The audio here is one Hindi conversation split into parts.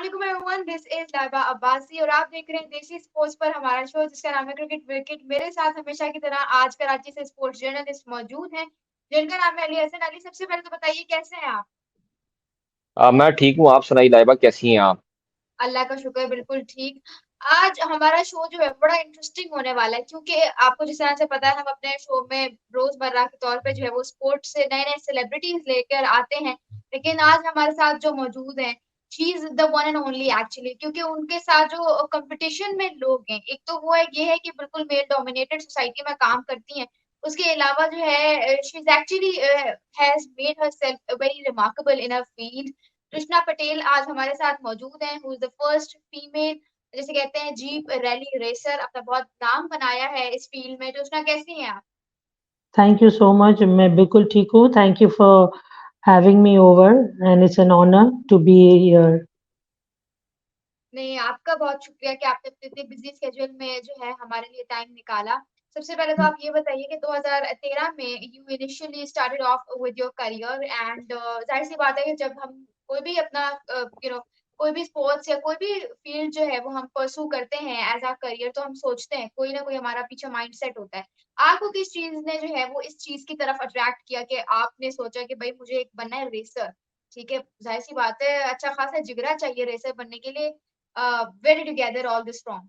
अस्सलामुअलैकुम everyone, this is Laiba Abbasi और आप देख रहे हैं देसी स्पोर्ट्स पर हमारा शो जिसका नाम है क्रिकेट विकेट। मेरे साथ हमेशा की तरह आज कराची से स्पोर्ट्स जर्नलिस्ट मौजूद हैं जिनका नाम है अली हसन। अली, सबसे पहले तो बताइए कैसे हैं आप? मैं ठीक हूँ। आप सुनाई लाइबा, कैसी हैं आप? अल्लाह का शुक्र, बिल्कुल ठीक। आज हमारा शो जो है बड़ा इंटरेस्टिंग होने वाला है क्योंकि आपको जिस तरह से पता है हम अपने शो में रोजमर्रा के तौर पे जो है वो स्पोर्ट्स से नए नए सेलिब्रिटीज लेकर आते हैं। लेकिन आज हमारे साथ जो मौजूद हैं, she is the one and only actually, क्योंकि उनके साथ जो कंपटीशन में लोग हैं, एक तो वो है ये है कि बिल्कुल मेल डोमिनेटेड सोसाइटी में काम करती हैं। उसके अलावा जो है she is actually has made herself very remarkable in her field. Krishna Patel आज हमारे साथ मौजूद हैं, who is the first female, जैसे कहते हैं जीप रैली रेसर। अपना बहुत नाम बनाया है इस फील्ड में। कृष्णा, कैसी हैं आप? Thank you so much. मैं बिल्कुल ठीक हूँ। Thank you for having me over and it's an honour to be here. नहीं, आपका बहुत शुक्रिया कि आपने अपने इतने बिजी स्केड्यूल में जो है हमारे लिए टाइम निकाला। सबसे पहले तो आप ये बताइए कि 2013 में you initially started off with your career and जाहिर सी बात है कि जब हम कोई भी अपना कोई भी स्पोर्ट्स या कोई भी फील्ड जो है वो हम परसू करते हैं एज अ करियर, तो हम सोचते हैं कोई ना कोई हमारा पीछे माइंड सेट होता है। आपको किस चीज ने जो है वो इस चीज की तरफ अट्रैक्ट किया कि आपने सोचा कि भाई मुझे एक बनना है रेसर? ठीक है, जाहिर सी बात है अच्छा खासा जिगरा चाहिए रेसर बनने के लिए। where did you gather all this from?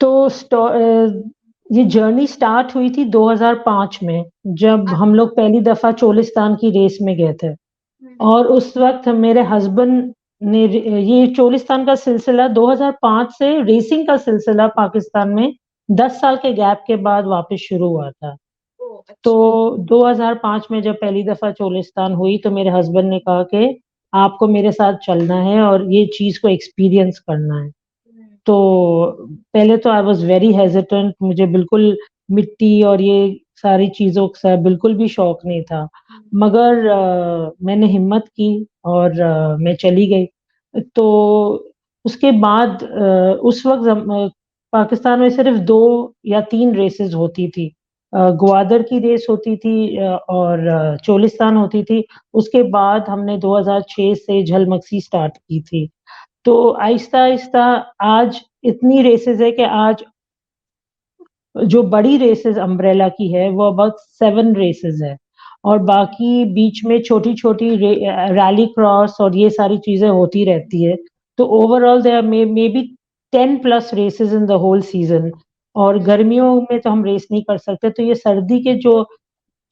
तो ये जर्नी स्टार्ट हुई थी 2005 में, जब Uh, हम लोग पहली दफा चोलिस्तान की रेस में गए थे। हम्म, और उस वक्त मेरे हस्बैंड ने ये चोलिस्तान का सिलसिला 2005 से रेसिंग का सिलसिला पाकिस्तान में 10 साल के गैप के बाद वापस शुरू हुआ था। ओ तो अच्छा। 2005 में जब पहली दफा चोलिस्तान हुई तो मेरे हस्बैंड ने कहा कि आपको मेरे साथ चलना है और ये चीज को एक्सपीरियंस करना है। हम्म, तो पहले तो आई वाज वेरी हेजिटेंट, मुझे बिल्कुल मिट्टी और ये सारी चीजों का बिल्कुल भी शौक नहीं था। हम्म, मगर मैंने हिम्मत की और मैं चली गई। तो उसके बाद उस वक्त पाकिस्तान में सिर्फ 2 या 3 रेसेस होती थी। ग्वादर की रेस होती थी और चोलिस्तान होती थी। उसके बाद हमने 2006 से झलमक्सी स्टार्ट की थी। तो आहिस्ता आहिस्ता आज इतनी रेसेस है कि आज जो बड़ी रेसेस अम्ब्रेला की है वो अबाउट 7 रेसेस है। और बाकी बीच में छोटी छोटी रैली क्रॉस और ये सारी चीजें होती रहती है। तो overall there may be 10+ races in the whole season. और गर्मियों में तो हम रेस नहीं कर सकते, तो ये सर्दी के जो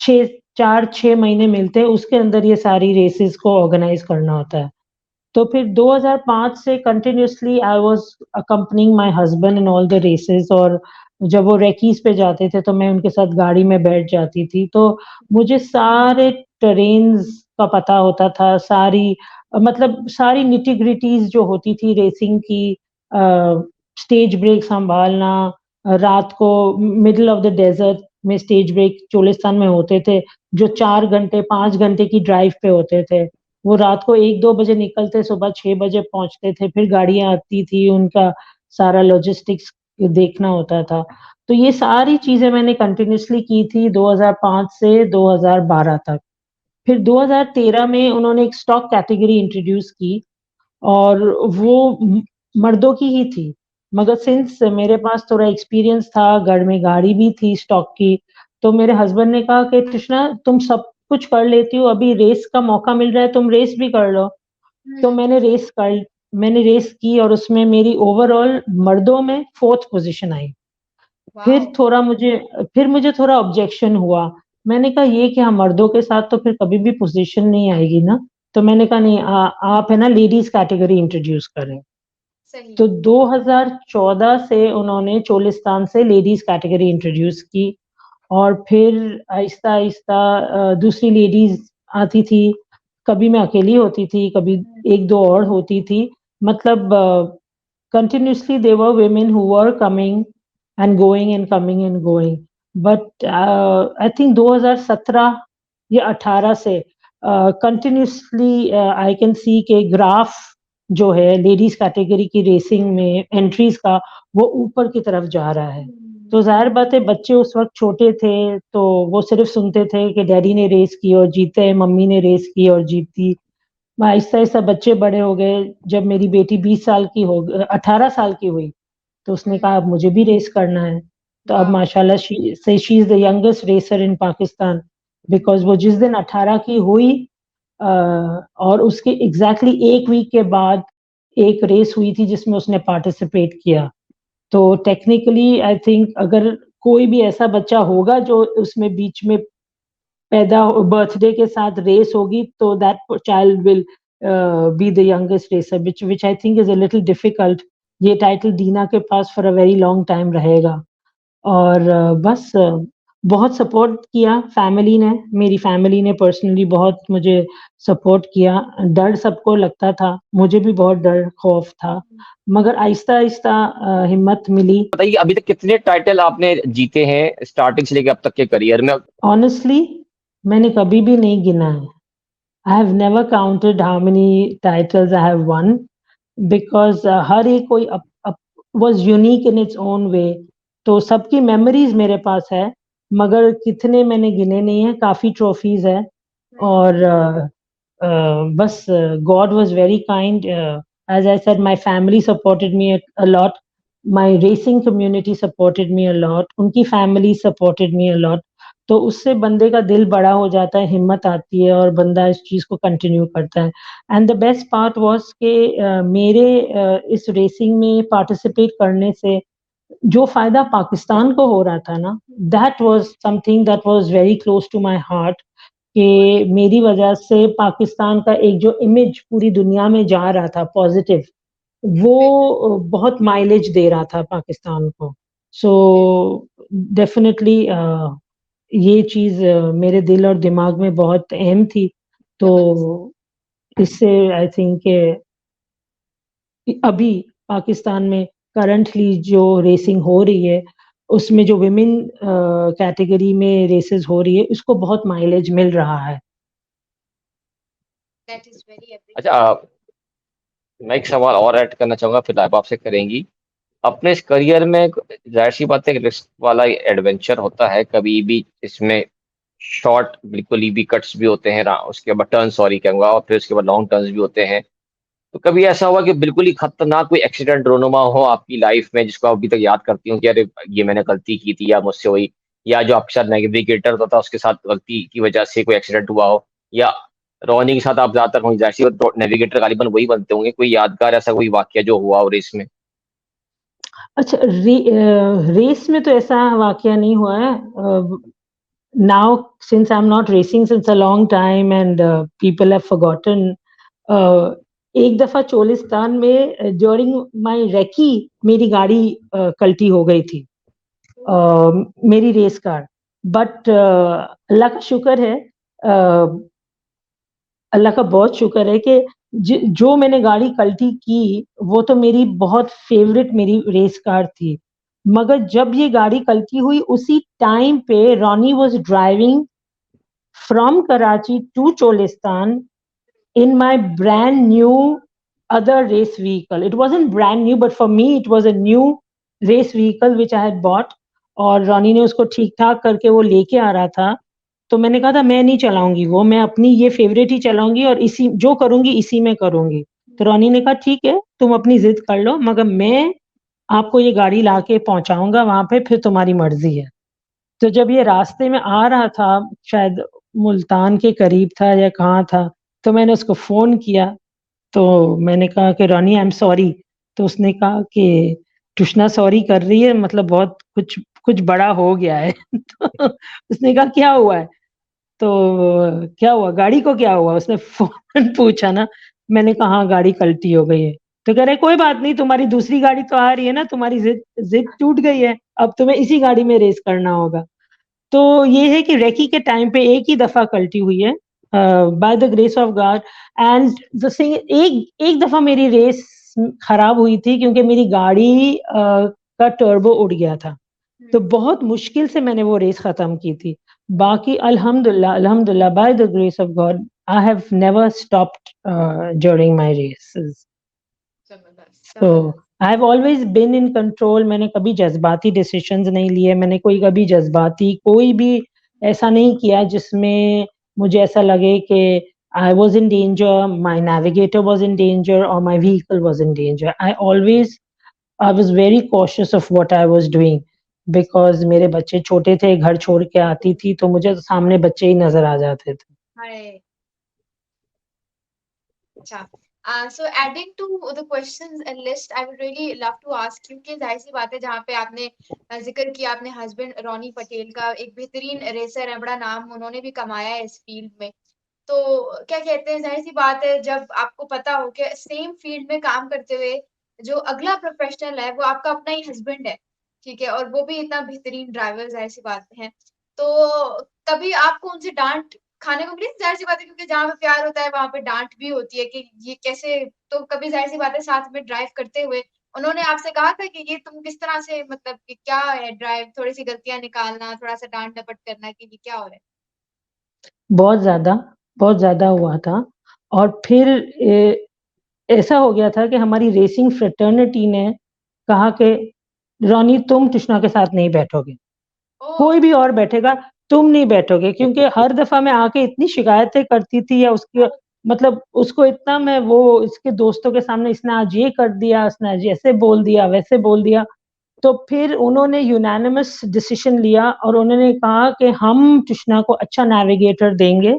4-6 महीने मिलते हैं उसके अंदर ये सारी रेसेस को ऑर्गेनाइज करना होता है। तो फिर 2005 से continuously I was accompanying my husband in all the races. और जब वो रेकीज पे जाते थे तो मैं उनके साथ गाड़ी में बैठ जाती थी। तो मुझे सारे टरेन्स का पता होता था, सारी मतलब सारी निटी ग्रिटीज जो होती थी रेसिंग की। स्टेज ब्रेक संभालना, रात को मिडिल ऑफ द डेजर्ट में स्टेज ब्रेक चोलिस्तान में होते थे, जो 4 घंटे 5 घंटे की ड्राइव पे होते थे। वो रात को 1-2 बजे निकलते, सुबह 6 बजे पहुंचते थे, फिर गाड़ियां आती थी, उनका सारा लॉजिस्टिक्स देखना होता था। तो ये सारी चीजें मैंने कंटिन्यूसली की थी 2005 से 2012 तक। फिर 2013 में उन्होंने एक स्टॉक कैटेगरी इंट्रोड्यूस की और वो मर्दों की ही थी। मगर सिंस मेरे पास थोड़ा एक्सपीरियंस था, घर में गाड़ी भी थी स्टॉक की, तो मेरे हस्बैंड ने कहा कि कृष्णा तुम सब कुछ कर लेती हो, अभी रेस का मौका मिल रहा है, तुम रेस भी कर लो। तो हम्म, मैंने रेस की और उसमें मेरी ओवरऑल मर्दों में 4th पोजीशन आई। वाओ। फिर थोड़ा मुझे फिर मुझे थोड़ा ऑब्जेक्शन हुआ। मैंने कहा ये कि हम मर्दों के साथ तो फिर कभी भी पोजीशन नहीं आएगी ना। तो मैंने कहा नहीं, आप है ना लेडीज कैटेगरी इंट्रोड्यूस करें। सही। तो 2014 से उन्होंने चोलिस्तान से लेडीज कैटेगरी इंट्रोड्यूस की। और फिर आहिस्ता आहिस्ता दूसरी लेडीज आती थी। कभी मैं अकेली होती थी, कभी हम्म, 1-2 और होती थी। मतलब continuously there were women who were coming and going and coming and going. But I think 2017 या 18 से कंटिन्यूसली आई कैन सी के ग्राफ जो है लेडीज कैटेगरी की रेसिंग में एंट्रीज का, वो ऊपर की तरफ जा रहा है। हम्म, तो जाहिर बात है बच्चे उस वक्त छोटे थे, तो वो सिर्फ सुनते थे कि डैडी ने रेस की और जीते, मम्मी ने रेस की और जीती। आहिस्ता-आहिस्ता बच्चे बड़े हो गए, जब मेरी बेटी 20 साल की 18 साल की हुई, तो उसने कहा अब मुझे भी रेस करना है। तो अब वाह! माशाल्लाह she is the youngest racer in Pakistan, because वो जिस दिन 18 की हुई और उसके एग्ज़ैक्टली 1 वीक के बाद एक रेस हुई थी जिसमें उसने पार्टिसिपेट किया। तो टेक्निकली आई थिंक अगर कोई भी ऐसा बच्चा होगा जो उसमें बीच में पैदा बर्थडे के साथ रेस होगी, तो that child will be the youngest racer, which I think is a little difficult. ये टाइटल दीना के पास for a very long time रहेगा। और बस बहुत सपोर्ट किया फैमिली ने, मेरी फैमिली ने पर्सनली बहुत मुझे सपोर्ट किया। डर सबको लगता था, मुझे भी बहुत डर खौफ था, मगर आहिस्ता-आहिस्ता हिम्मत मिली। बताइए अभी तक कितने टाइटल आपने जीते हैं स्टार्टिंग से लेके अब तक के करियर में? ऑनेस्टली मैंने कभी भी नहीं गिना है। I have never counted how many titles I have won because हर एक कोई was unique in its own way. तो सबकी मेमोरीज मेरे पास है, मगर कितने मैंने गिने नहीं है, काफी ट्रॉफीज है। और बस God was very kind. As I said, my family supported me a lot. My racing community supported me a lot. उनकी family supported me a lot. तो उससे बंदे का दिल बड़ा हो जाता है, हिम्मत आती है और बंदा इस चीज़ को कंटिन्यू करता है। And the best part was कि मेरे इस रेसिंग में पार्टिसिपेट करने से जो फ़ायदा पाकिस्तान को हो रहा था ना, that was something that was very close to my heart कि मेरी वजह से पाकिस्तान का एक जो इमेज पूरी दुनिया में जा रहा था पॉज़िटिव, वो बहुत माइलेज दे रहा था पाकिस्तान को। सो डेफ़िनिटली ये चीज़ मेरे दिल और दिमाग में बहुत अहम थी। तो इससे आई थिंक कि अभी पाकिस्तान में करंटली जो रेसिंग हो रही है, उसमें जो विमेन कैटेगरी में रेसेस हो रही है, उसको बहुत माइलेज मिल रहा है। दैट इज़ वेरी अच्छा मैं एक सवाल और ऐड करना चाहूँगा फिर आप आपसे करेंगी। अपने इस करियर में ज़ाहिर-सी बात है, एक रिस्क वाला एडवेंचर होता है, कभी भी इसमें शॉर्ट बिल्कुल ईज़ी कट्स भी होते हैं, उसके बाद टर्न सॉरी कहूँगा और फिर उसके बाद लॉन्ग टर्न्स भी होते हैं। तो कभी ऐसा हुआ कि बिल्कुल ही खतरनाक कोई एक्सीडेंट रोनुमा हो आपकी लाइफ में जिसको आप अभी तक याद करती हो कि अरे ये मैंने गलती की थी या मुझसे हुई, या जो आपके साथ नेविगेटर होता था उसके साथ गलती की वजह से कोई एक्सीडेंट हुआ हो, या रोनी के साथ आप ज़्यादातर होंगे, ज़ाहिर-सी बात तो नेविगेटर गालिबन वही बनते होंगे, कोई यादगार ऐसा कोई वाक़या जो हुआ हो रेस में? अच्छा रेस में तो ऐसा वाक़या नहीं हुआ है। Now since I am not racing since a long time and people have forgotten एक दफ़ा चोलिस्तान में ड्यूरिंग माय रेकी मेरी गाड़ी कल्टी हो गई थी। मेरी रेस कार, बट अल्लाह का शुक्र है, अल्लाह का बहुत शुक्र है कि जो मैंने गाड़ी कल्टी की वो तो मेरी बहुत फेवरेट मेरी रेस कार थी, मगर जब ये गाड़ी कल्टी हुई उसी टाइम पे Ronnie was driving from Karachi to Cholistan in my brand new other race vehicle. It wasn't brand new, but for me it was a new race vehicle which I had bought. और रॉनी ने उसको ठीक ठाक करके वो लेके आ रहा था, तो मैंने कहा था मैं नहीं चलाऊंगी वो, मैं अपनी ये फेवरेट ही चलाऊंगी और इसी जो करूंगी इसी में करूंगी। तो रॉनी ने कहा ठीक है तुम अपनी जिद कर लो, मगर मैं आपको ये गाड़ी लाके पहुंचाऊंगा वहां पे, फिर तुम्हारी मर्जी है। तो जब ये रास्ते में आ रहा था, शायद मुल्तान के करीब था या कहाँ था, तो मैंने उसको फ़ोन किया, तो मैंने कहा कि रॉनी आई एम सॉरी। तो उसने कहा कि तुष्ना सॉरी कर रही है, मतलब बहुत कुछ कुछ बड़ा हो गया है। तो उसने कहा क्या हुआ है? तो क्या हुआ? गाड़ी को क्या हुआ? उसने फ़ौरन पूछा ना। मैंने कहा हाँ, गाड़ी पलटी हो गई है। तो कह रहे कोई बात नहीं, तुम्हारी दूसरी गाड़ी तो आ रही है ना, तुम्हारी ज़िद टूट गई है, अब तुम्हें इसी गाड़ी में रेस करना होगा। तो ये है कि रेकी के टाइम पे एक ही दफ़ा कल्टी हुई है, bye the grace of God. And the thing, एक एक दफ़ा मेरी रेस खराब हुई थी क्योंकि मेरी गाड़ी का टर्बो उड़ गया था। तो बहुत मुश्किल से मैंने वो रेस खत्म की थी। बाकी अल्हम्दुलिल्लाह अल्हम्दुलिल्लाह by the grace of God I have never stopped during my races. तो I have always been in control. मैंने कभी जज्बाती डिसीजंस नहीं लिए, मैंने कभी जज्बाती कोई भी ऐसा नहीं किया जिसमें मुझे ऐसा लगे कि I was in danger, my navigator was in danger, or my vehicle was in danger. I was very cautious of what I was doing because मेरे बच्चे छोटे थे, घर छोड़ के आती थी तो मुझे सामने बच्चे ही नजर आ जाते थे. हाय. अच्छा. So adding to the questions and list, I would really love to ask you कि जाहिर सी बात है जहाँ पे आपने जिक्र किया अपने हस्बैंड रोनी पटेल का, एक बेहतरीन रेसर है, बड़ा नाम उन्होंने भी कमाया है इस फील्ड में. तो क्या कहते हैं, जाहिर सी बात है जब आपको पता हो कि सेम फील्ड में काम करते हुए जो अगला प्रोफेशनल है वो आपका अपना ही हस्बैंड है, ठीक है, और वो भी इतना बेहतरीन ड्राइवर, जाहिर सी बात है. तो कभी आपको उनसे डांट खाने को मिली? जाहिर सी बात है क्योंकि जहाँ पे प्यार होता है वहां पे डांट भी होती है कि ये कैसे. तो कभी जाहिर सी बात है साथ में ड्राइव करते हुए उन्होंने आपसे कहा था कि ये तुम किस तरह से, मतलब कि क्या है ड्राइव, थोड़ी सी गलतियां निकालना, थोड़ा सा डांट डपट करना कि ये क्या हो रहा है? बहुत ज़्यादा हुआ था. और फिर ऐसा हो गया था कि हमारी रेसिंग फ्रेटर्निटी ने कहा कि रोनी तुम कृष्णा के साथ नहीं बैठोगे, ओ. कोई भी और बैठेगा, तुम नहीं बैठोगे. क्योंकि हर दफा मैं आके इतनी शिकायतें करती थी, या उसकी मतलब उसको इतना मैं वो इसके दोस्तों के सामने इसने आज ये कर दिया, इसने आज ऐसे बोल दिया, वैसे बोल दिया. तो फिर उन्होंने यूनानिमस डिसीजन लिया और उन्होंने कहा कि हम कृष्णा को अच्छा नेविगेटर देंगे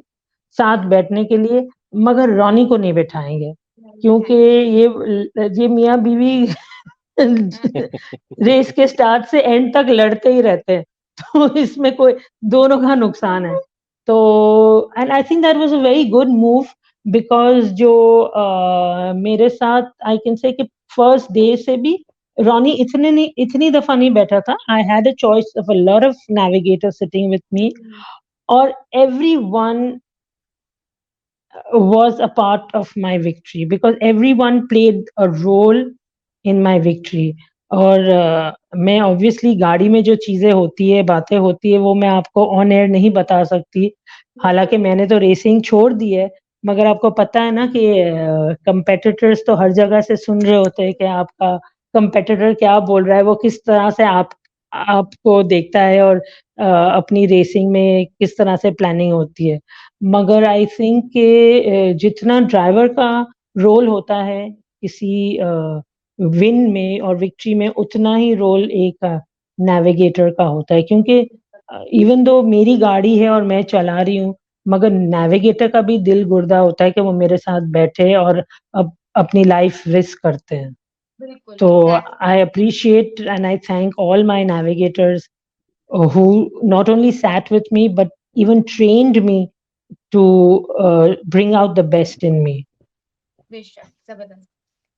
साथ बैठने के लिए, मगर रोनी को नहीं बैठाएंगे. क्योंकि ये मियाँ बीवी रेस के स्टार्ट से एंड तक लड़ते ही रहते हैं, तो इसमें कोई दोनों का नुकसान है. तो and I think that was a very good move because जो मेरे साथ आई कैन से कि फर्स्ट डे से भी रोनी इतनी दफा नहीं बैठा था. I had a choice of a lot of navigator sitting with me, और everyone was a part of my victory because everyone played a role in my victory. और मैं ऑब्वियसली गाड़ी में जो चीजें होती है, बातें होती है, वो मैं आपको ऑन एयर नहीं बता सकती. हालांकि मैंने तो रेसिंग छोड़ दी है, मगर आपको पता है ना कि कंपेटिटर्स तो हर जगह से सुन रहे होते हैं कि आपका कंपेटिटर क्या बोल रहा है, वो किस तरह से आपको देखता है, और अपनी रेसिंग में किस तरह से प्लानिंग होती है. मगर आई थिंक कि जितना ड्राइवर का रोल होता है किसी विन में और विक्ट्री में, उतना ही रोल एक नेविगेटर का होता है. क्योंकि इवन दो मेरी गाड़ी है और मैं चला रही हूँ, मगर नेविगेटर का भी दिल गुर्दा होता है कि वो मेरे साथ बैठे और अपनी लाइफ रिस्क करते हैं. बिल्कुल. तो I appreciate and I thank all my navigators who not only sat with me but even trained me to bring out the best in me. बेशक, जबरदस्त.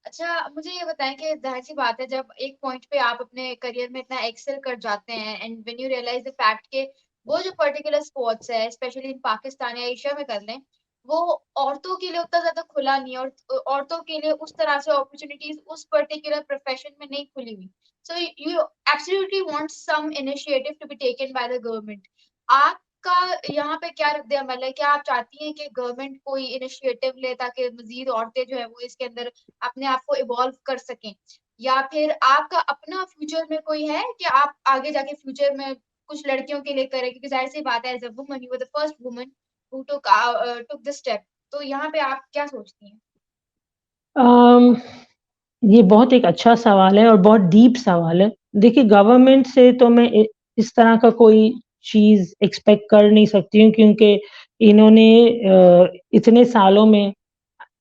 अच्छा, मुझे ये बताएं कि जाहिर सी बात है जब एक पॉइंट पे आप अपने करियर में इतना एक्सेल कर जाते हैं and when you realise the fact के वो जो पर्टिकुलर स्पोर्ट्स है स्पेशली इन पाकिस्तान या एशिया में कर लें, वो औरतों के लिए उतना ज्यादा खुला नहीं है, और औरतों के लिए उस तरह से अपॉर्चुनिटीज उस पर्टिकुलर प्रोफेशन में नहीं खुली हुई. So you absolutely want some initiative to be taken by the government. आपका यहाँ पे क्या रद्द अमल है? क्या आप चाहती हैं कि गवर्नमेंट कोई इनिशिएटिव ले ताकि मजीद औरतें जो है वो इसके अंदर अपने आप को इवॉल्व कर सकें, या फिर आपका अपना फ्यूचर में कोई है कि आप आगे जाके फ्यूचर में कुछ लड़कियों के लिए करें? क्योंकि जाहिर सी बात है as a woman you were the first woman who took the step. तो यहाँ पे आप क्या सोचती हैं? um, ये बहुत एक अच्छा सवाल है और बहुत डीप सवाल है. देखिए, गवर्नमेंट से तो मैं इस तरह का कोई चीज एक्सपेक्ट कर नहीं सकती हूँ, क्योंकि इन्होंने इतने सालों में,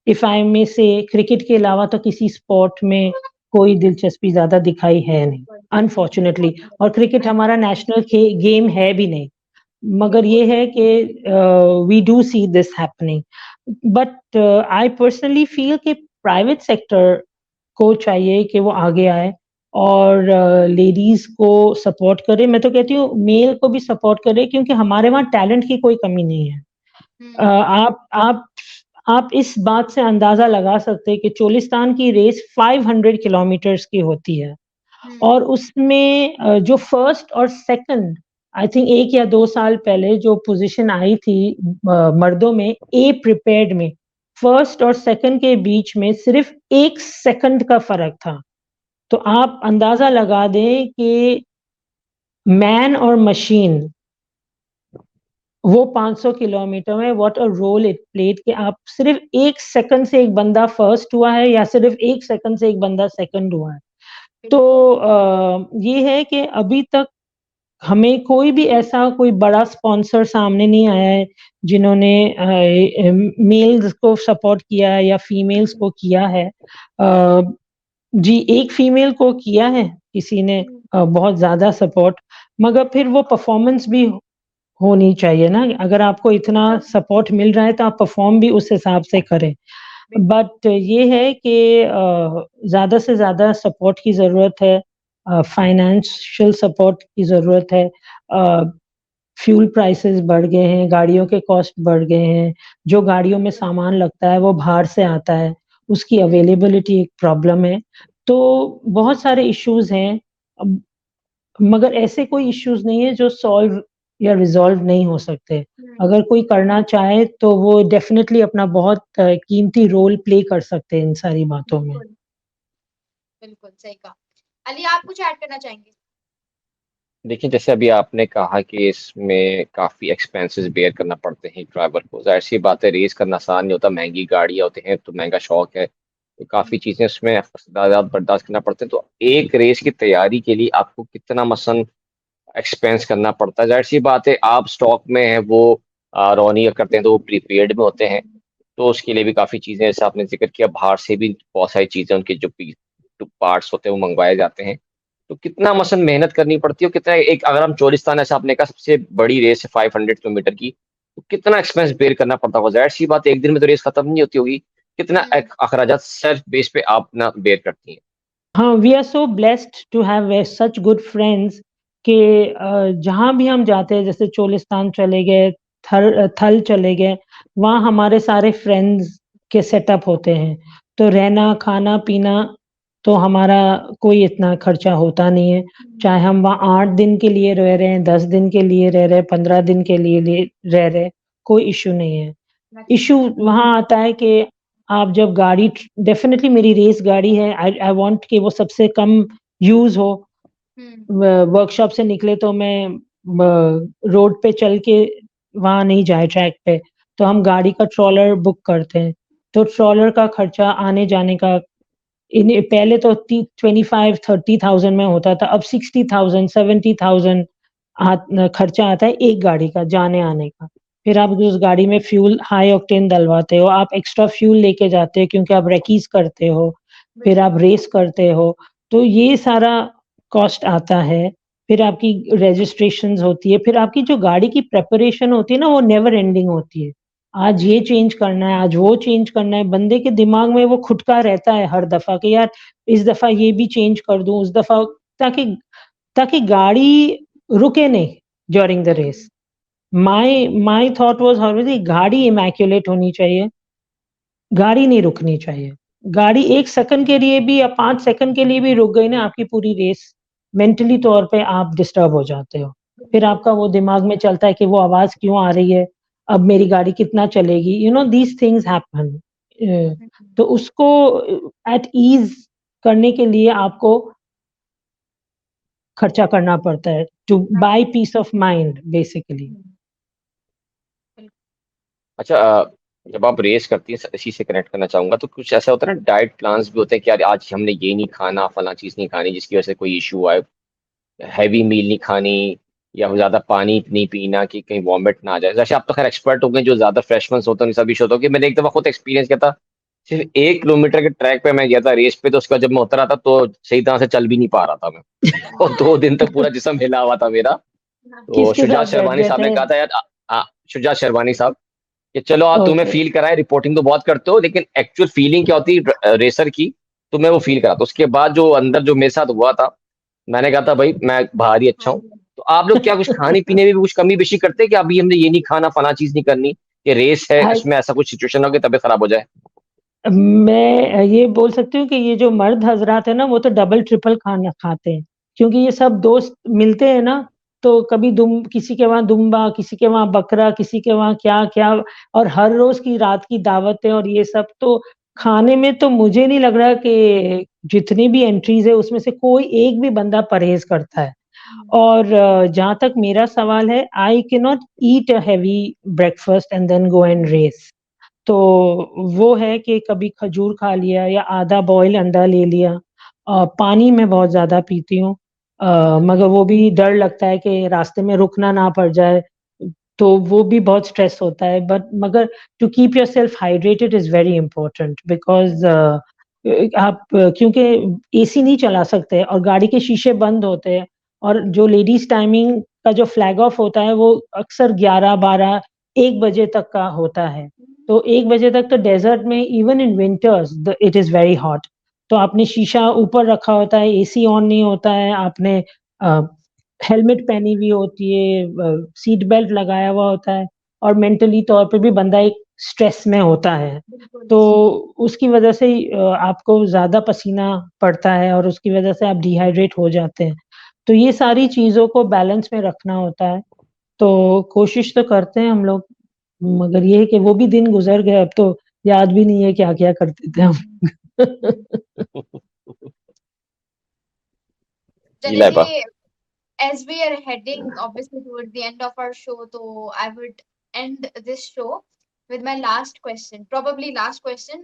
इफ आई में से, क्रिकेट के अलावा तो किसी स्पोर्ट में कोई दिलचस्पी ज्यादा दिखाई है नहीं, अनफॉर्चुनेटली. और क्रिकेट हमारा नेशनल गेम है भी नहीं. मगर ये है कि we do see this happening. But I personally feel कि प्राइवेट सेक्टर को चाहिए कि वो आगे आए और लेडीज को सपोर्ट करे. मैं तो कहती हूँ मेल को भी सपोर्ट करे, क्योंकि हमारे वहाँ टैलेंट की कोई कमी नहीं है. आप इस बात से अंदाजा लगा सकते हैं कि चोलिस्तान की रेस 500 किलोमीटर्स की होती है, और उसमें जो फर्स्ट और सेकंड, आई थिंक 1 या 2 साल पहले जो पोजीशन आई थी मर्दों में ए प्रिपेयर्ड में, फर्स्ट और सेकंड के बीच में सिर्फ 1 सेकंड का फर्क था. तो आप अंदाजा लगा दें कि मैन और मशीन वो 500 किलोमीटर में what a role it played कि आप सिर्फ 1 सेकंड से एक बंदा फर्स्ट हुआ है या सिर्फ 1 सेकंड से एक बंदा सेकंड हुआ है। तो ये है कि अभी तक हमें कोई भी ऐसा कोई बड़ा स्पॉन्सर सामने नहीं आया है जिन्होंने मेल्स को सपोर्ट किया है या फीमेल्स को किया है। जी, एक फीमेल को किया है किसी ने बहुत ज़्यादा सपोर्ट, मगर फिर वो परफॉर्मेंस भी होनी चाहिए ना, अगर आपको इतना सपोर्ट मिल रहा है तो आप परफॉर्म भी उस हिसाब से करें। बट ये है कि ज़्यादा से ज़्यादा सपोर्ट की ज़रूरत है, फाइनेंशियल सपोर्ट की ज़रूरत है। फ्यूल प्राइसेस बढ़ गए हैं, गाड़ियों के कॉस्ट बढ़ गए हैं, जो गाड़ियों में सामान लगता है वो बाहर से आता है, उसकी अवेलेबिलिटी एक प्रॉब्लम है। तो बहुत सारे इश्यूज़ हैं, अब मगर ऐसे कोई इश्यूज़ नहीं है जो सॉल्व या रिज़ॉल्व नहीं हो सकते। अगर कोई करना चाहे तो वो डेफ़िनेटली अपना बहुत कीमती रोल प्ले कर सकते हैं इन सारी बातों में। बिल्कुल, बिल्कुल सही कहा। अली, आप कुछ ऐड करना चाहेंगे? देखिए, जैसे अभी आपने कहा कि इसमें काफ़ी एक्सपेंसेस बेयर करना पड़ते हैं ड्राइवर को। ज़ाहिर-सी बात है रेस करना आसान नहीं होता, महँगी गाड़ियाँ होती हैं, तो महँगा शौक है। तो काफ़ी चीज़ें उसमें खर्दारात बर्दाश्त करना पड़ते हैं। तो एक रेस की तैयारी के लिए आपको कितना मसलन एक्सपेंस करना पड़ता है। ज़ाहिर-सी बात है आप स्टॉक में हैं वो रौनी करते हैं तो वो प्रीपेड में होते हैं। तो उसके लिए भी काफ़ी चीज़ें जैसे आपने ज़िक्र किया बाहर से भी बहुत सारी चीज़ें उनके जो पार्ट्स होते हैं वो मँगवाए जाते हैं। तो कितना मसलन मेहनत करनी पड़ती है और कितना एक अगर हम चोलिस्तान ऐसा आपने कहा सबसे बड़ी रेस है 500 किलोमीटर की, तो कितना एक्सपेंस बेयर करना पड़ता होगा? ज़ाहिर-सी बात है एक दिन में तो रेस खत्म नहीं होती होगी। कितना अखराजात सेल्फ बेस पे आप ना बेयर करती हैं? हाँ, we are so blessed to have such good friends कि जहाँ भी हम जाते हैं जैसे चोलिस्तान चले गए, थल चले गए, वहाँ हमारे सारे फ्रेंड्स के सेटअप होते हैं। तो रहना, खाना-पीना तो हमारा कोई इतना खर्चा होता नहीं है। चाहे हम वहाँ 8 दिन के लिए रह रहे हैं, 10 दिन के लिए रह रहे हैं, 15 दिन के लिए रह रहे हैं, कोई इश्यू नहीं है। इश्यू वहाँ आता है कि आप जब गाड़ी डेफ़िनेटली मेरी रेस गाड़ी है, आई आई वांट कि वो सबसे कम यूज़ हो। वर्कशॉप से निकले तो मैं रोड पे चल के वहाँ नहीं जाए ट्रैक पे, तो हम गाड़ी का ट्रॉलर बुक करते हैं। तो ट्रॉलर का खर्चा आने-जाने का इन्हें पहले तो 25-30,000 में होता था, अब 60,000 70,000 खर्चा आता है एक गाड़ी का जाने-आने का। फिर आप उस गाड़ी में फ्यूल हाई ऑक्टेन डलवाते हो, आप एक्स्ट्रा फ्यूल लेके जाते हो क्योंकि आप रेकीज़ करते हो, फिर आप रेस करते हो, तो ये सारा कॉस्ट आता है। फिर आपकी रजिस्ट्रेशंस होती है, फिर आपकी जो गाड़ी की प्रिपरेशन होती है ना, वो नेवर एंडिंग होती है। आज ये चेंज करना है, आज वो चेंज करना है, बंदे के दिमाग में वो खुटका रहता है हर दफ़ा कि यार इस दफ़ा ये भी चेंज कर दूँ, उस दफ़ा ताकि ताकि गाड़ी रुके नहीं during the race. My thought was always गाड़ी इमैक्युलेट होनी चाहिए, गाड़ी नहीं रुकनी चाहिए। गाड़ी 1 सेकंड के लिए भी या 5 सेकंड के लिए भी रुक गई ना आपकी पूरी रेस, मेंटली तौर पे आप डिस्टर्ब हो जाते हो। फिर आपका वो दिमाग में चलता है कि वो आवाज़ क्यों आ रही है? अब मेरी गाड़ी कितना चलेगी? You know these things happen. तो उसको एट ईज़ करने के लिए आपको खर्चा करना पड़ता है to buy peace of mind basically. अच्छा जब आप रेस करती हैं इसी से कनेक्ट करना चाहूँगा तो कुछ ऐसा होता है ना डाइट प्लान्स भी होते हैं कि यार आज हमने ये नहीं खाना, फलाँ चीज़ नहीं खानी जिसकी वज़ह से कोई इश्यू आए, हैवी मील नहीं खानी या ज़्यादा पानी नहीं पीना कि कहीं वॉमिट ना आ जाए। वैसे आप तो खैर एक्सपर्ट हो गए जो ज़्यादा फ्रेशमैन्स होते हैं उन्हें सब इश्यू होता है कि मैंने एक दफ़ा खुद एक्सपीरियंस किया था, सिर्फ़ 1 किलोमीटर के ट्रैक पे मैं गया था रेस पे तो उसके बाद जब मैं उतर रहा था तो सही तरह से चल भी नहीं पा रहा था मैं। और 2 दिन तक पूरा जिस्म हिला हुआ था मेरा। तो किसके शुजात साथ बैठ शरवानी गए साहब ने थे? कहा था यार शुजात शरवानी साहब कि चलो आप तुम्हें ओके। फ़ील कराएँ, रिपोर्टिंग तो बहुत करते हो लेकिन एक्चुअल फ़ीलिंग क्या होती है रेसर की, तो मैं वो फ़ील करा। तो उसके बाद जो अंदर जो मेरे साथ हुआ था, मैंने कहा था भई मैं बाहर ही अच्छा हूँ। तो आप लोग क्या कुछ खाने-पीने में भी कुछ कमी-बेशी करते हैं कि अभी हमने ये नहीं खाना, फलाँ चीज़ नहीं करनी, ये रेस है, आई इसमें ऐसा कुछ सिचुएशन हो कि तबीयत खराब हो जाए? मैं ये बोल सकती हूँ कि ये जो मर्द हज़रात हैं ना, वो तो डबल ट्रिपल खाना खाते हैं। क्योंकि ये सब दोस्त मिलते हैं ना, तो कभी दुम किसी के वहाँ दुम्बा, किसी के वहाँ बकरा, किसी के वहाँ क्या-क्या और हर रोज़ की रात की दावतें और ये सब तो खाने में तो मुझे नहीं लग रहा कि जितनी भी एंट्रीज़ है, उसमें से कोई एक भी बंदा परहेज़ करता है। और जहाँ तक मेरा सवाल है, I can not eat a heavy breakfast and then go and race. तो वो है कि कभी खजूर खा लिया या आधा बॉयल अंडा ले लिया। पानी मैं बहुत ज़्यादा पीती हूँ, मगर वो भी डर लगता है कि रास्ते में रुकना ना पड़ जाए, तो वो भी बहुत स्ट्रेस होता है। बट मगर to keep yourself hydrated is very important, because आप क्योंकि एसी नहीं चला सकते और गाड़ी के शीशे बंद होते हैं, और जो लेडीज़ टाइमिंग का जो फ्लैग ऑफ होता है वो अक्सर 11, 12, 1 बजे तक का होता है। तो 1 बजे तक तो डेज़र्ट में even in winters it is very hot. तो आपने शीशा ऊपर रखा होता है, एसी ऑन नहीं होता है, आपने हेलमेट पहनी हुई होती है, सीट बेल्ट लगाया हुआ होता है, और मेंटली तौर पे भी बंदा एक स्ट्रेस में होता है। तो उसकी वजह से आपको ज़्यादा पसीना पड़ता है और उसकी वजह से आप डिहाइड्रेट हो जाते हैं। तो ये सारी चीज़ों को बैलेंस में रखना होता है। तो कोशिश तो करते हैं हम लोग, मगर ये है कि वो भी दिन गुज़र गए, अब तो याद भी नहीं है क्या-क्या करते थे हम। जी चलिए Laiba. as we are heading obviously towards the end of our show, so I would end this show with my last question, probably last question.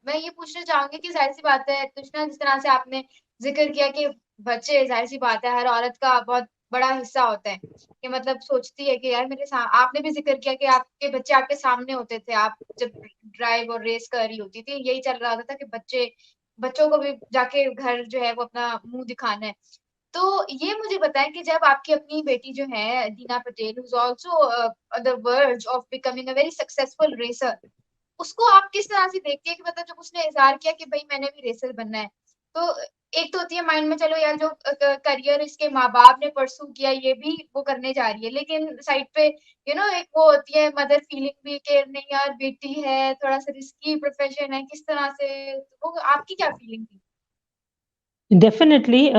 मैं ये पूछना चाहूंगी कि जाहिर सी बात है कृष्णा, जिस तरह से आपने जिक्र किया कि बच्चे जाहिर सी बात है हर औरत का बहुत बड़ा हिस्सा होते हैं, कि मतलब सोचती है कि यार आपने भी जिक्र किया कि आपके बच्चे आपके सामने होते थे, आप जब ड्राइव और रेस कर रही होती थी, यही चल रहा होता था कि बच्चों को भी जाके घर जो है वो अपना मुंह दिखाना है। तो ये मुझे बताएं कि जब आपकी अपनी बेटी जो है दीना Patel, who's also the verge of becoming a very successful racer, उसको आप किस तरह से देखती है कि मतलब जब उसने इज़हार किया कि भाई मैंने भी रेसर बनना है, तो एक तो होती है माइंड में चलो यार जो करियर इसके माँ-बाप ने परस्यू किया ये भी वो करने जा रही है, लेकिन साइड पे एक वो होती है मदर फीलिंग भी कि नहीं यार बेटी है, थोड़ा-सा रिस्की प्रोफेशन है, किस तरह से, वो आपकी क्या फीलिंग थी? डेफ़िनेटली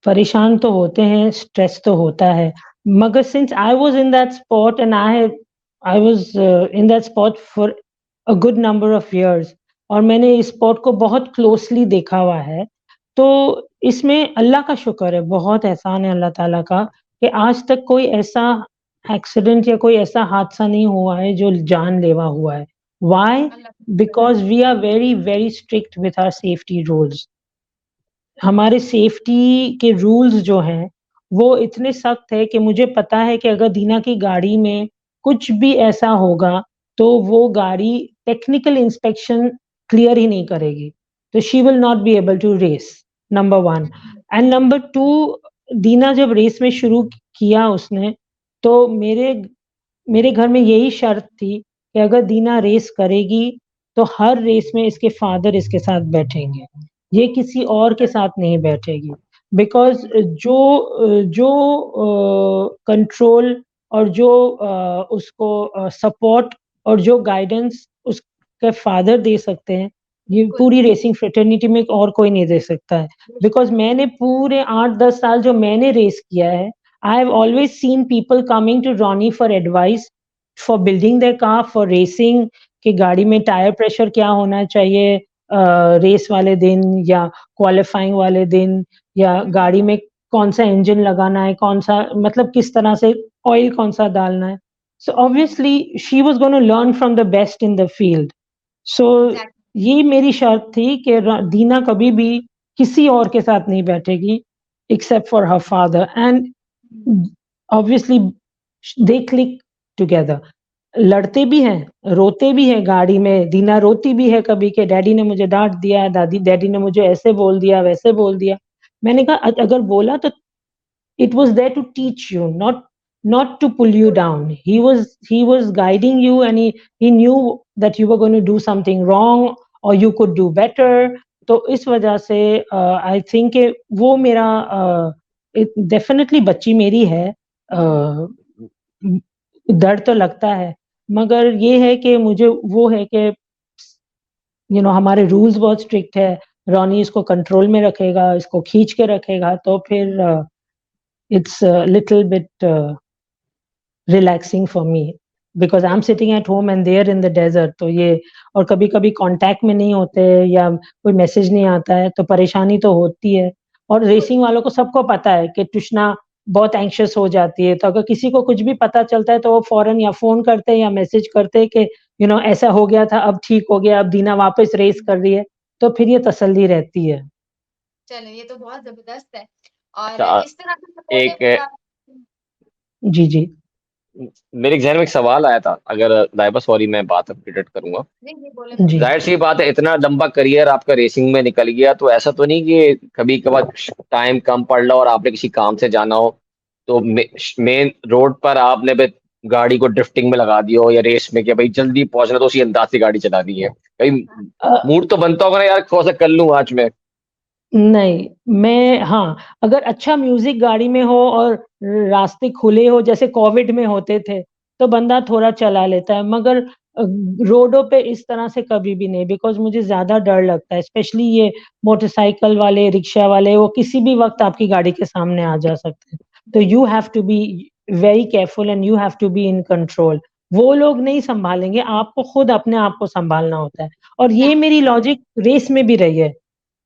परेशान तो होते हैं, स्ट्रेस तो होता है, मगर since I was in that spot and I was in that spot for a good number of years, और मैंने इस स्पॉट को बहुत क्लोज़ली देखा हुआ है। तो इसमें अल्लाह का शुक्र है, बहुत एहसान है अल्लाह ताला का कि आज तक कोई ऐसा एक्सीडेंट या कोई ऐसा हादसा नहीं हुआ है जो जानलेवा हुआ है। Why? Allah because we are very, very strict with our safety rules. हमारे सेफ्टी के रूल्स जो हैं, वो इतने सख्त है कि मुझे पता है कि अगर दीना की गाड़ी में कुछ भी ऐसा होगा, तो वो गाड़ी टेक्निकल इंस्पेक्शन क्लियर ही नहीं करेगी। तो she will not be able to race, number 1। And number 2, Dina जब रेस में शुरू किया उसने, तो मेरे घर में यही शर्त थी कि अगर दीना रेस करेगी, तो हर रेस में इसके फादर इसके साथ बैठेंगे। ये किसी और के साथ नहीं बैठेगी, बिकॉज़ जो कंट्रोल और जो उसको सपोर्ट और जो गाइडेंस उसके फादर दे सकते हैं, ये पूरी रेसिंग फ्रेटर्निटी में और कोई नहीं दे सकता है। बिकॉज़ मैंने पूरे 8-10 साल जो मैंने रेस किया है, I have always seen people coming to Ronnie for advice for building their car, for racing, कि गाड़ी में टायर प्रेशर क्या होना चाहिए रेस वाले दिन या क्वालिफाइंग वाले दिन, या गाड़ी में कौन-सा इंजन लगाना है, कौन-सा मतलब किस तरह से ऑयल कौन-सा डालना है। So obviously she was going to learn from the best in the field. So exactly. ये मेरी शर्त थी कि दीना कभी भी किसी और के साथ नहीं बैठेगी except for her father, and obviously they click together. लड़ते भी हैं, रोते भी हैं गाड़ी में, दीना रोती भी है कभी कि डैडी ने मुझे डाँट दिया, डैडी ने मुझे ऐसे बोल दिया, वैसे बोल दिया। मैंने कहा अगर बोला तो it was there to teach you, not to pull you down. He was guiding you, and he knew that you were going to do something wrong or you could do better. तो इस वजह से आई थिंक वो मेरा डेफिनेटली बच्ची मेरी है। डर तो लगता है, मगर ये है कि मुझे वो है कि हमारे रूल्स बहुत स्ट्रिक्ट है। रॉनी इसको कंट्रोल में रखेगा, इसको खींच के रखेगा, तो फिर it's a little bit relaxing for me because I'm sitting at home and they're in the desert. तो ये और कभी-कभी कांटेक्ट में नहीं होते या कोई मैसेज नहीं आता है, तो परेशानी तो होती है। और रेसिंग वालों को सबको पता है कि तुष्णा बहुत एंग्शियस हो जाती है, तो अगर किसी को कुछ भी पता चलता है तो वो फौरन या फ़ोन करते हैं या मैसेज करते हैं कि ऐसा हो गया था, अब ठीक हो गया, अब दीना वापस रेस कर रही है, तो फिर ये तसल्ली रहती है। चलिए ये तो बहुत ज़बरदस्त है और अच्छा, इस तरह का सपोर्टिव एक होना। जी, जी। मेरे ज़हन में एक सवाल आया था, अगर दाहिबा सॉरी मैं बात अपडेट करूँगा। जी, जी, बोले, जी। बोले। ज़ाहिर-सी बात है, इतना लंबा करियर आपका रेसिंग में निकल गया, तो ऐसा तो नहीं कि कभी-कभार टाइम कम पड़ रहा और आपने किसी काम से जाना हो, तो मेन रोड पर आपने बस गाड़ी को ड्रिफ्टिंग में लगा दिया हो या रेस में कि भई जल्दी पहुँचना, तो उसी अंदाज़ से गाड़ी चला दी है। कहीं अ मूड तो बनता होगा ना यार, थोड़ा-सा कर लूँ आज मैं। नहीं, हाँ, अगर अच्छा म्यूज़िक गाड़ी में हो और रास्ते खुले हो जैसे कोविड में होते थे, तो बंदा थोड़ा चला लेता है, मगर रोडों पे इस तरह से कभी भी नहीं, बिकॉज़ मुझे ज़्यादा डर लगता है, स्पेशली ये मोटरसाइकिल वाले, रिक्शा वाले, वो किसी भी वक़्त आपकी गाड़ी के सामने आ जा सकते हैं। तो you have to be very careful and you have to be in control. वो लोग नहीं सँभालेंगे, आपको खुद अपने आप को सँभालना होता है और ये मेरी लॉजिक रेस में भी रही है।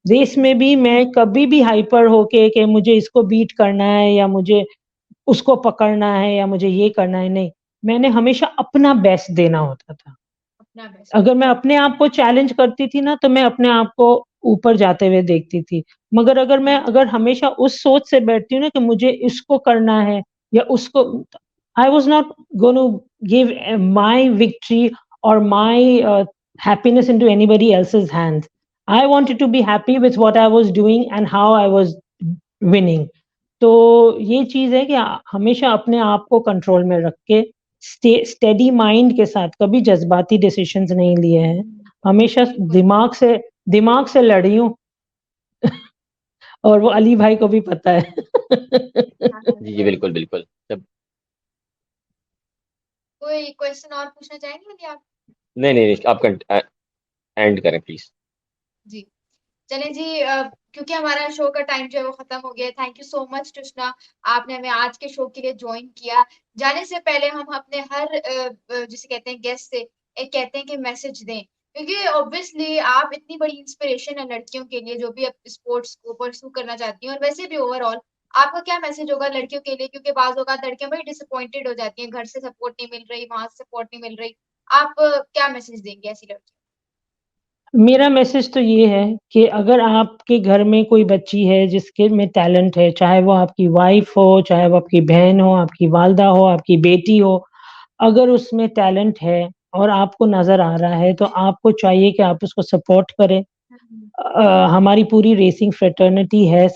रेस में भी मैं कभी भी हाइपर होके कि मुझे इसको बीट करना है या मुझे उसको पकड़ना है या मुझे ये करना है, नहीं। मैंने हमेशा अपना बेस्ट देना होता था। अपना बेस्ट। अगर मैं अपने आप को चैलेंज करती थी ना, तो मैं अपने आप को ऊपर जाते हुए देखती थी। मगर अगर हमेशा उस सोच से बैठती हूँ ना कि मुझे इसको करना है या उसको, I was not gonna give my victory और my happiness into anybody else's hands. I wanted to be happy with what I was doing and how I was winning. तो ये चीज़ है कि हमेशा अपने आप को कंट्रोल में रख के स्टेडी माइंड के साथ कभी जज़्बाती डिसीज़न्स नहीं लिए हैं। हमेशा बिल्कुल। दिमाग से लड़ी हूँ और वो अली भाई को भी पता है। हाँ, हाँ, जी, जी, ज़रूर। बिल्कुल, बिल्कुल। जब कोई क्वेश्चन और पूछना चाहेंगे यदि आप? नहीं, नहीं, नहीं, आप एंड करें प्लीज़। जी। चलें जी, क्योंकि हमारा शो का टाइम जो है वो खत्म हो गया है। Thank you so much Krishna, आपने हमें आज के शो के लिए जॉइन किया। जाने से पहले हम अपने हर जिसे कहते हैं गेस्ट से एक कहते हैं कि मैसेज दें, क्योंकि ऑब्वियसली आप इतनी बड़ी इंस्पिरेशन है लड़कियों के लिए जो भी अब स्पोर्ट्स को परस्यू करना चाहती हैं और वैसे भी ओवरऑल आपका क्या मैसेज होगा लड़कियों के लिए? क्योंकि बाज़ औक़ात लड़कियाँ बड़ी डिसअपॉइंटेड हो जाती हैं, घर से सपोर्ट नहीं मिल रही, वहाँ से सपोर्ट नहीं मिल रही। आप क्या मैसेज देंगे ऐसी लड़कियों मेरा मैसेज तो ये है कि अगर आपके घर में कोई बच्ची है जिसके में टैलेंट है, चाहे वो आपकी वाइफ़ हो, चाहे वो आपकी बहन हो, आपकी वालदा हो, आपकी बेटी हो, अगर उसमें टैलेंट है और आपको नज़र आ रहा है, तो आपको चाहिए कि आप उसको सपोर्ट करें। को? हमारी पूरी रेसिंग फ्रेटर्निटी है,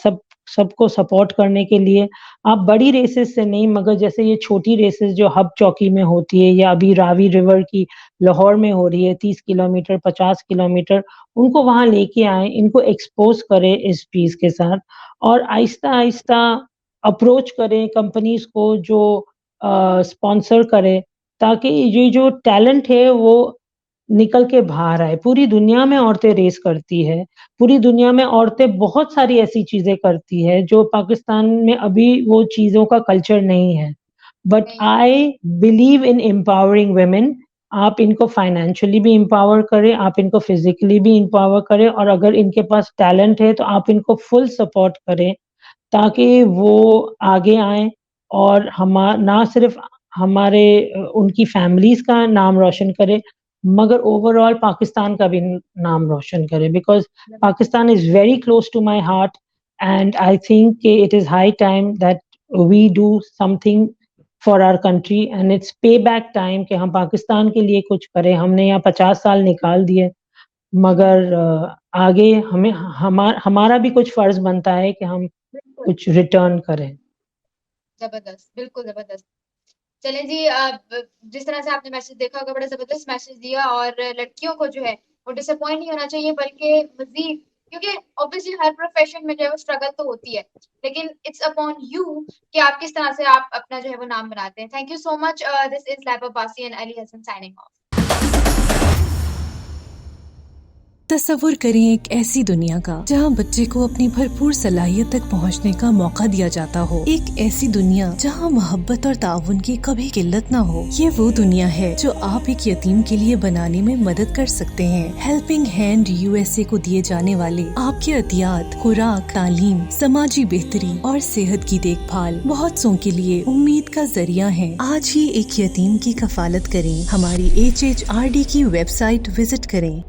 सबको सपोर्ट करने के लिए। आप बड़ी रेसेज़ से नहीं, मगर जैसे ये छोटी रेसेज़ जो हब चौकी में होती है या अभी रावी रिवर की लाहौर में हो रही है 30 किलोमीटर, 50 किलोमीटर, उनको वहाँ लेके आएँ, इनको एक्सपोज़ करें इस चीज़ के साथ और आहिस्ता-आहिस्ता अप्रोच करें कंपनीज़ को जो स्पॉन्सर करें, ताकि ये जो टैलेंट है वो निकल के बाहर आए। पूरी दुनिया में औरतें रेस करती है, पूरी दुनिया में औरतें बहुत सारी ऐसी चीज़ें करती है जो पाकिस्तान में अभी वो चीज़ों का कल्चर नहीं है। बट नहीं, I believe in empowering women. आप इनको फाइनेंशियली भी एम्पावर करें, आप इनको फिज़िकली भी एम्पावर करें और अगर इनके पास टैलेंट है तो आप इनको फुल सपोर्ट करें, ताकि वो आगे आएँ और ना सिर्फ़ हमारे उनकी फैमिलीज़ का नाम रोशन करें, मगर ओवरऑल पाकिस्तान का भी नाम रोशन करें, because Pakistan is very close to my heart and I think कि it is high time that we do something for our country and it's pay back time कि हम पाकिस्तान के लिए कुछ करें। हमने यहाँ 50 साल निकाल दिए, मगर आगे हमारा भी कुछ फ़र्ज़ बनता है कि हम बिल्कुल। कुछ रिटर्न करें। ज़बरदस्त, बिल्कुल ज़बरदस्त। चलें जी, जिस तरह से आपने मैसेज देखा होगा बड़ा ज़बरदस्त मैसेज दिया और लड़कियों को जो है वो डिसअपॉइंट नहीं होना चाहिए बल्कि मज़ीद, क्योंकि ऑब्वियसली हर प्रोफ़ेशन में जो है वो स्ट्रगल तो होती है। लेकिन इट्स अपॉन यू कि आप किस तरह से आप अपना जो है वो नाम बनाते हैं। Thank you so much, this is लैब Abbasi and Ali Hasan signing off. तस्वुर करें एक ऐसी दुनिया का जहां बच्चे को अपनी भरपूर सलाहियत तक पहुंचने का मौका दिया जाता हो। एक ऐसी दुनिया जहां मोहब्बत और ताउन की कभी किल्लत न हो। ये वो दुनिया है जो आप एक यतीम के लिए बनाने में मदद कर सकते हैं। हेल्पिंग हैंड USA को दिए जाने वाले आपके अतियात, खुराक, तालीम, समाजी बेहतरी और सेहत की देखभाल बहुत सौ के लिए उम्मीद का जरिया है। आज ही एक यतीम की कफालत करें। हमारी HHRD की वेबसाइट विजिट करें।